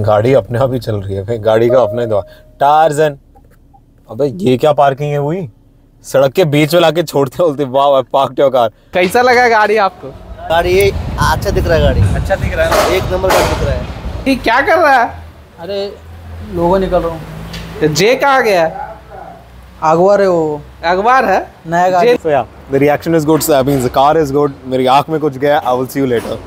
गाड़ी अपने आप ही चल रही है भाई, गाड़ी का अपना ही दवा। टार्जन, अबे ये क्या पार्किंग है हुई? सड़क के बीच में लाके छोड़ते बोलते वाह पार्क योर कार। कैसा लगा गाड़ी आपको? गाड़ी ये अच्छा दिख रहा है, गाड़ी अच्छा दिख रहा है, एक नंबर गाड़ी दिख रहा है। ये क्या कर रहा है? अरे लोगो निकल रहा हूँ। तो जे कहाँ गया है? अखबार है वो, अखबार है नया गाड़ी। So yeah, the reaction is good, so that means the car is good. मेरी आँख में कुछ गया, I will see you later.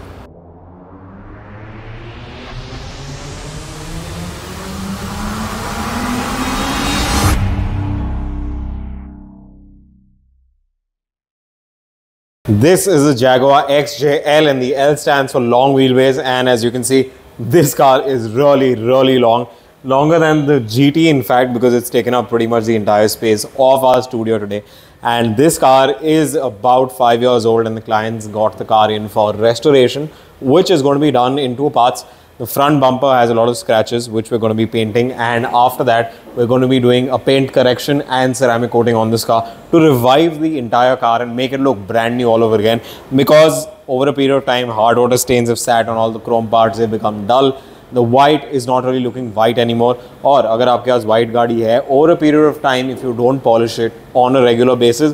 This is a Jaguar XJL and the L stands for long wheelbase, and as you can see, this car is really long. Longer than the GT in fact, because it's taken up pretty much the entire space of our studio today. And this car is about 5 years old and the clients got the car in for restoration, which is going to be done in two parts. The front bumper has a lot of scratches which we're going to be painting, and after that we're going to be doing a paint correction and ceramic coating on this car to revive the entire car and make it look brand new all over again, because over a period of time hard water stains have sat on all the chrome parts, they've become dull. The white is not really looking white anymore. और अगर आपके पास white गाड़ी है, over a period of time if you don't polish it on a regular basis,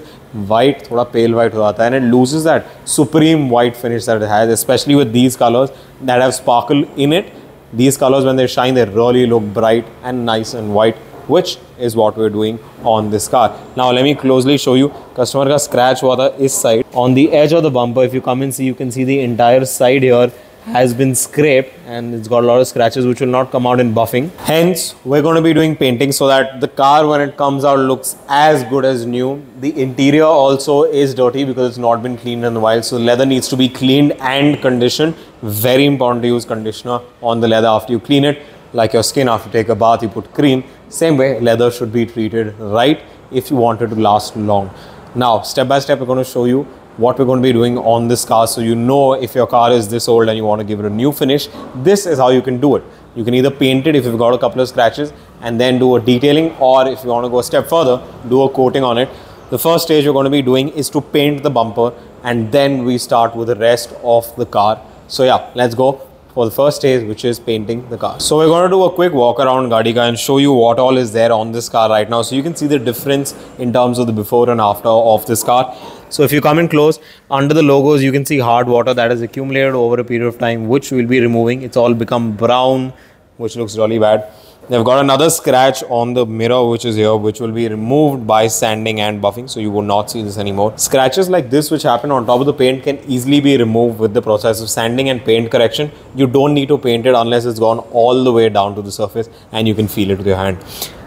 white थोड़ा pale white हो जाता है and it loses that supreme white finish that it has, especially with these colors that have sparkle in it. These colors when they shine, they really look bright and nice and white, which is what we're doing on this car. Now let me closely show you. Customer का scratch हुआ था इस side on the edge of the bumper. If you come and see, you can see the entire side here has been scraped and it's got a lot of scratches which will not come out in buffing. Hence, we're going to be doing painting so that the car when it comes out looks as good as new. The interior also is dirty because it's not been cleaned in a while. So leather needs to be cleaned and conditioned. Very important to use conditioner on the leather after you clean it. Like your skin after you take a bath, you put cream. Same way, leather should be treated right if you want it to last long. Now, step by step, we're going to show you what we're going to be doing on this car, so you know if your car is this old and you want to give it a new finish, this is how you can do it. You can either paint it if you've got a couple of scratches and then do a detailing, or if you want to go a step further, do a coating on it. The first stage we're going to be doing is to paint the bumper, and then we start with the rest of the car. So yeah, let's go for the first stage, which is painting the car. So we're going to do a quick walk around Gaadi Ka and show you what all is there on this car right now, so you can see the difference in terms of the before and after of this car. So if you come in close, under the logos you can see hard water that has accumulated over a period of time, which we'll be removing. It's all become brown, which looks really bad. They've got another scratch on the mirror which is here, which will be removed by sanding and buffing, so you will not see this anymore. Scratches like this which happen on top of the paint can easily be removed with the process of sanding and paint correction. You don't need to paint it unless it's gone all the way down to the surface and you can feel it with your hand.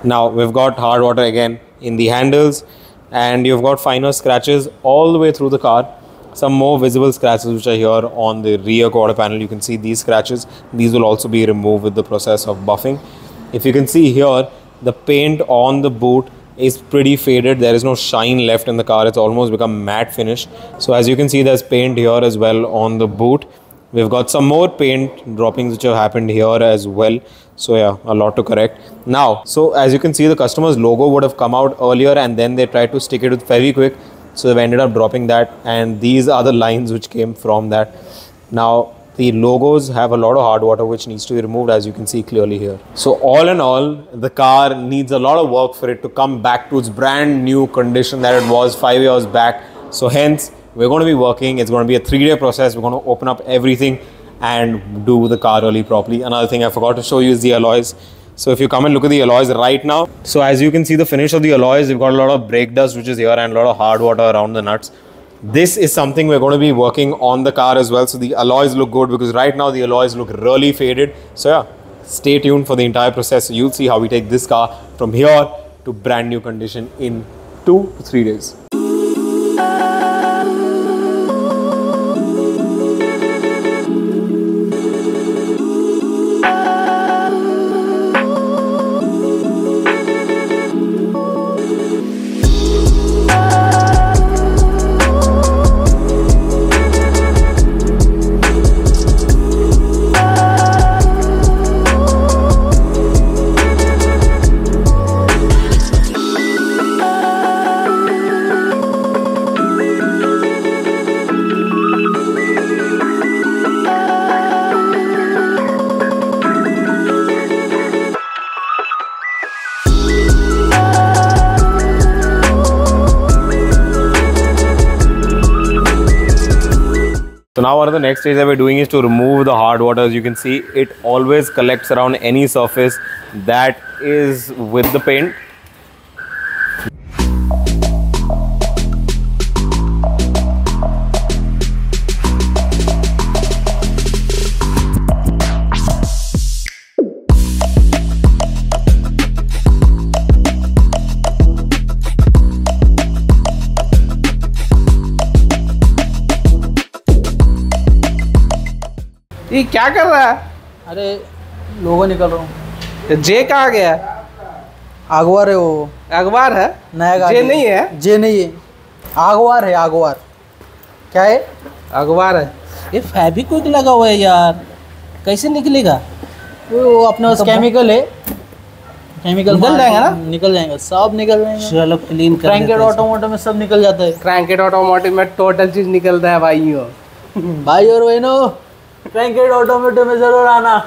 Now we've got hard water again in the handles, and you've got finer scratches all the way through the car. Some more visible scratches which are here on the rear quarter panel. You can see these scratches. These will also be removed with the process of buffing. If you can see here, the paint on the boot is pretty faded. There is no shine left in the car. It's almost become matte finish. So as you can see, there's paint here as well on the boot. We've got some more paint droppings which have happened here as well. So yeah, a lot to correct. Now, so as you can see, the customer's logo would have come out earlier and then they tried to stick it with Fevikwik. So they've ended up dropping that, and these are the lines which came from that. Now, the logos have a lot of hard water which needs to be removed, as you can see clearly here. So all in all, the car needs a lot of work for it to come back to its brand new condition that it was 5 years back. So hence, we're going to be working. It's going to be a 3-day process. We're going to open up everything and do the car really properly. Another thing I forgot to show you is the alloys. So if you come and look at the alloys right now, so as you can see the finish of the alloys, we've got a lot of brake dust which is here and a lot of hard water around the nuts. This is something we're going to be working on the car as well. So the alloys look good because right now the alloys look really faded. So yeah, stay tuned for the entire process. So you'll see how we take this car from here to brand new condition in 2 to 3 days. So now what are the next stage that we're doing is to remove the hard water. As you can see, it always collects around any surface that is with the paint. ये क्या कर रहा है? अरे लोगो निकल रहा हूँ। तो जे कहाँ गया? आगवार है वो। अखबार है? नया गाड़ी जे नहीं है? जे नहीं है, आगवार है आगवार। क्या है? अखबार है। ये फेविक्विक लगा हुआ है यार, कैसे निकलेगा? वो अपने पास केमिकल है, केमिकल निकल जाएगा ना? निकल जाएगा, सब निकल जाएगा। चलो क्लीन कर क्रैंकेट देते हैं। ऑटोमोटिव में सब निकल जाता है। क्रैंकेट ऑटोमोटिव में टोटल चीज निकलता है भाइयों। भाई और बहनों, क्रैंकेट ऑटोमोटिव में जरूर आना।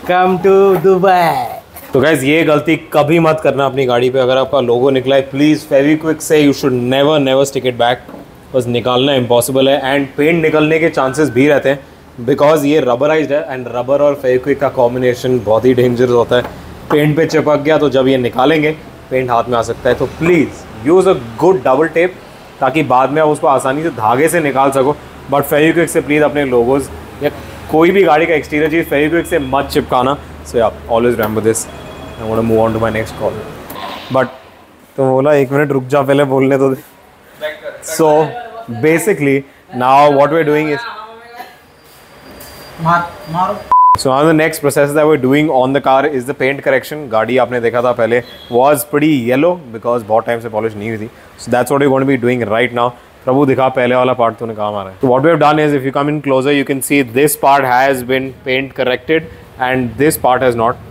Come to Dubai. तो गाइज ये गलती कभी मत करना अपनी गाड़ी पे। अगर आपका लोगो निकला है, प्लीज़ फेविक्विक से you should never stick it back. बस निकालना इम्पॉसिबल है एंड पेंट निकलने के चांसेस भी रहते हैं बिकॉज ये रबराइज्ड है एंड रबर और फेविक्विक का कॉम्बिनेशन बहुत ही डेंजरस होता है। पेंट पे चिपक गया तो जब ये निकालेंगे पेंट हाथ में आ सकता है। तो please use a good double tape ताकि बाद में आप उसको आसानी से धागे से निकाल सको। बट फेविक्विक से प्लीज़ अपने लोगोज या कोई भी गाड़ी का एक्सटीरियर चीज़ फेविक्विक से मत चिपकाना। So yeah always remember this. I want to move on to my next call. But तो बोला 1 मिनट रुक जा, पहले बोलने तो। So basically now what we are doing is मारो। So now the next process that we're doing on the car is the paint correction. गाड़ी आपने देखा था पहले was pretty yellow because बहुत टाइम से पॉलिश नहीं हुई थी. So that's what we're going to be doing right now. प्रभु दिखा पहले वाला पार्ट तूने कहाँ मारा है. So what we have done is if you come in closer you can see this part has been paint corrected and this part has not.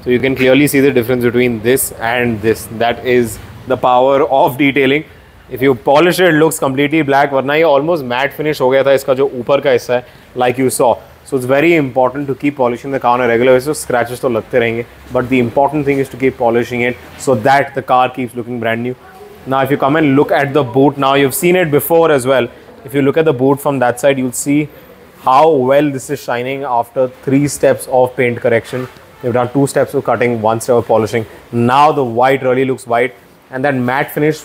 So you can clearly see the difference between this and this. That is the power of detailing. If you polish it, it looks completely black. वरना ये almost matte finish हो गया था इसका जो ऊपर का हिस्सा है, like you saw. So it's very important to keep polishing the car on a regular basis. Scratches तो लगते रहेंगे, but the important thing is to keep polishing it so that the car keeps looking brand new. Now if you come and look at the boot, now you've seen it before as well. If you look at the boot from that side, you'll see how well this is shining after 3 steps of paint correction. They've done 2 steps of cutting, 1 step of polishing. Now the white really looks white, and that matte finish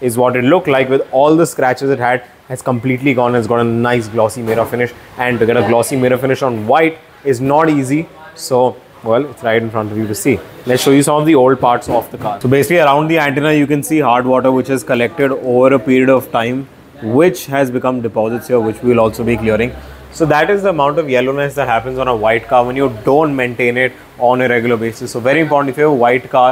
is what it looked like with all the scratches it had has completely gone. It's got a nice glossy mirror finish, and to get a glossy mirror finish on white is not easy. So well, it's right in front of you to see. Let's show you some of the old parts of the car. So basically around the antenna you can see hard water which has collected over a period of time, which has become deposits here, which we will also be clearing. So that is the amount of yellowness that happens on a white car when you don't maintain it on a regular basis. So very important, if you have a white car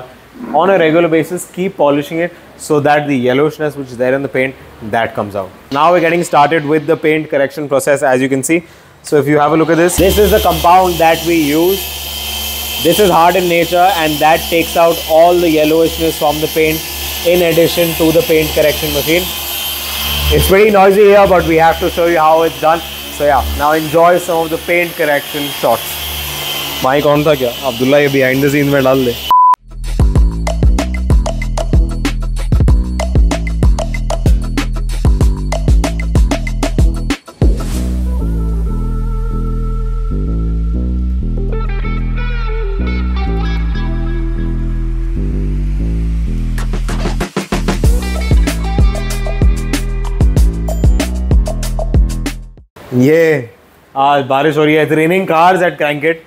on a regular basis, keep polishing it so that the yellowishness which is there in the paint, that comes out. Now we're getting started with the paint correction process, as you can see. So if you have a look at this, this is the compound that we use. This is hard in nature and that takes out all the yellowishness from the paint in addition to the paint correction machine. It's pretty noisy here, but we have to show you how it's done. So yeah, now enjoy some of the paint correction shots. Mike कौन था क्या? अब्दुल्ला ये behind the scenes में डाल दे. ये आज बारिश हो रही है, इट्स रेनिंग कार्स एट क्रैंकेट,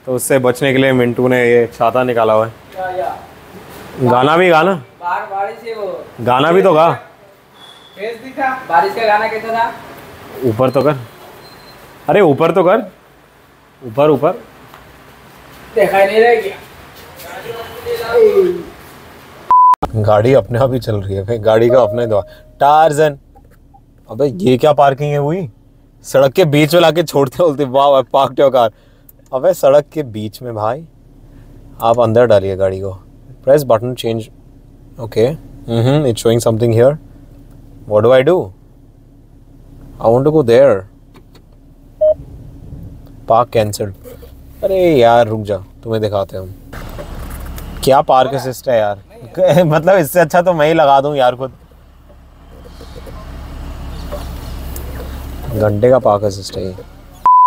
तो उससे बचने के लिए मिंटू ने ये छाता निकाला हुआ है। गाना भी गाना, बारिश है वो, गाना भी तो गा। फेस दिखा, बारिश का गाना कैसा था? ऊपर तो कर, अरे ऊपर तो कर, ऊपर ऊपर दिखाई नहीं रहा क्या? गाड़ी अपने आप ही चल रही है भाई, गाड़ी का अपने दो टार्जन। अबे ये क्या पार्किंग है हुई? सड़क के बीच में लाके छोड़ते बोलते वाह पार्क योर कार। अबे सड़क के बीच में भाई, आप अंदर डालिए गाड़ी को, press button change. Okay, it's showing something here, what do I do? I want to go there, park cancelled. अरे यार रुक जा, तुम्हें दिखाते हैं हम क्या पार्क असिस्ट है यार। मतलब इससे अच्छा तो मैं ही लगा दूं यार खुद। घंटे का पार्क असिस्ट है ये.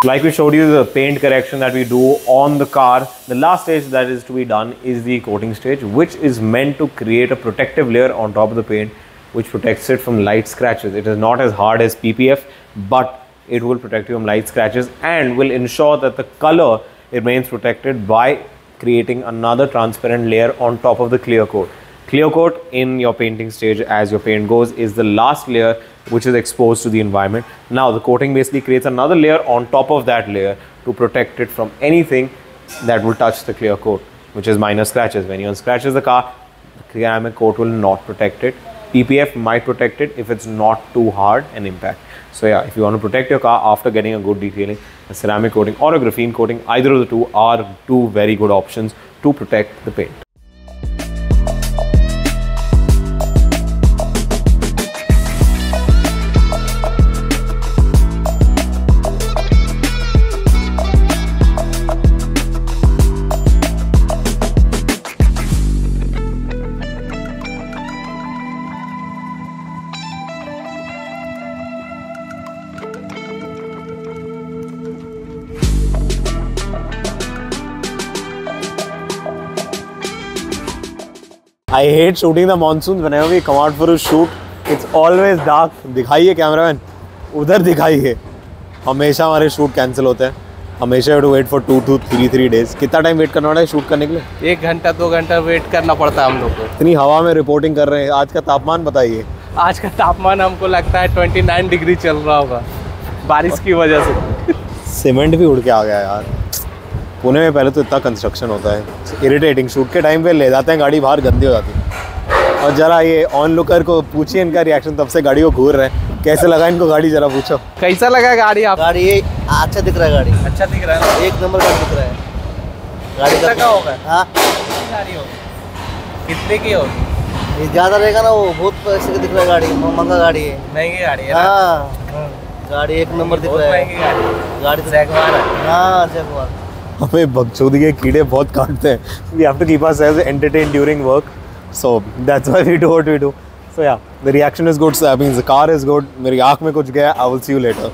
Like we showed you the paint correction that we do on the car, the last stage that is to be done is the coating stage, which is meant to create a protective layer on top of the paint which protects it from light scratches. It is not as hard as PPF, but it will protect you from light scratches and will ensure that the color remains protected by creating another transparent layer on top of the clear coat. Clear coat in your painting stage as your paint goes is the last layer which is exposed to the environment. Now the coating basically creates another layer on top of that layer to protect it from anything that will touch the clear coat, which is minor scratches. When you unscratches the car, the ceramic coat will not protect it. PPF might protect it if it's not too hard an impact. So yeah, if you want to protect your car after getting a good detailing, a ceramic coating or a graphene coating, either of the two are two very good options to protect the paint. I hate shooting the monsoons whenever we come out for a shoot. It's always dark. दिखाइए cameraman, उधर दिखाइए. हमेशा हमारे shoot cancel होते हैं. हमेशा have to wait for 2 to 3 days. कितना time wait करना पड़ता है शूट करने के लिए? 1 घंटा 2 घंटा वेट करना पड़ता है हम लोग को. इतनी हवा में रिपोर्टिंग कर रहे हैं. आज का तापमान बताइए. आज का तापमान हमको लगता है 29 डिग्री चल रहा होगा बारिश की वजह से. सीमेंट भी उड़ के आ गया यार. पुणे में पहले तो इतना कंस्ट्रक्शन होता है. इरिटेटिंग. शूट के टाइम पे ले जाते हैं गाड़ी बाहर, गंदी हो जाती है. और जरा ये ऑन लुकर को पूछिए इनका रिएक्शन. तब से गाड़ी को घूर रहे हैं. कैसे लगा इनको गाड़ी, जरा पूछो. कैसा लगा गाड़ी आप? गाड़ी ये अच्छा दिख रहा है. गाड़ी अच्छा दिख रहा है. 1 नंबर का दिख रहा है. गाड़ी का होगा. हाँ, गाड़ी होगी. कितने की होगी? ये ज़्यादा रहेगा ना, वो बहुत पैसे का दिख रहा है. गाड़ी महंगा गाड़ी है. महंगी गाड़ी है. हाँ, गाड़ी 1 नंबर दिख रहा है. गाड़ी तो जैगवार है. हाँ, जैगवार. हमें बकचोदी के कीड़े बहुत काटते हैं. We have to keep ourselves entertained during work, so that's why we do what we do. So yeah, the reaction is good, so that means the car is good. मेरी आँख में कुछ गया. I will see you later.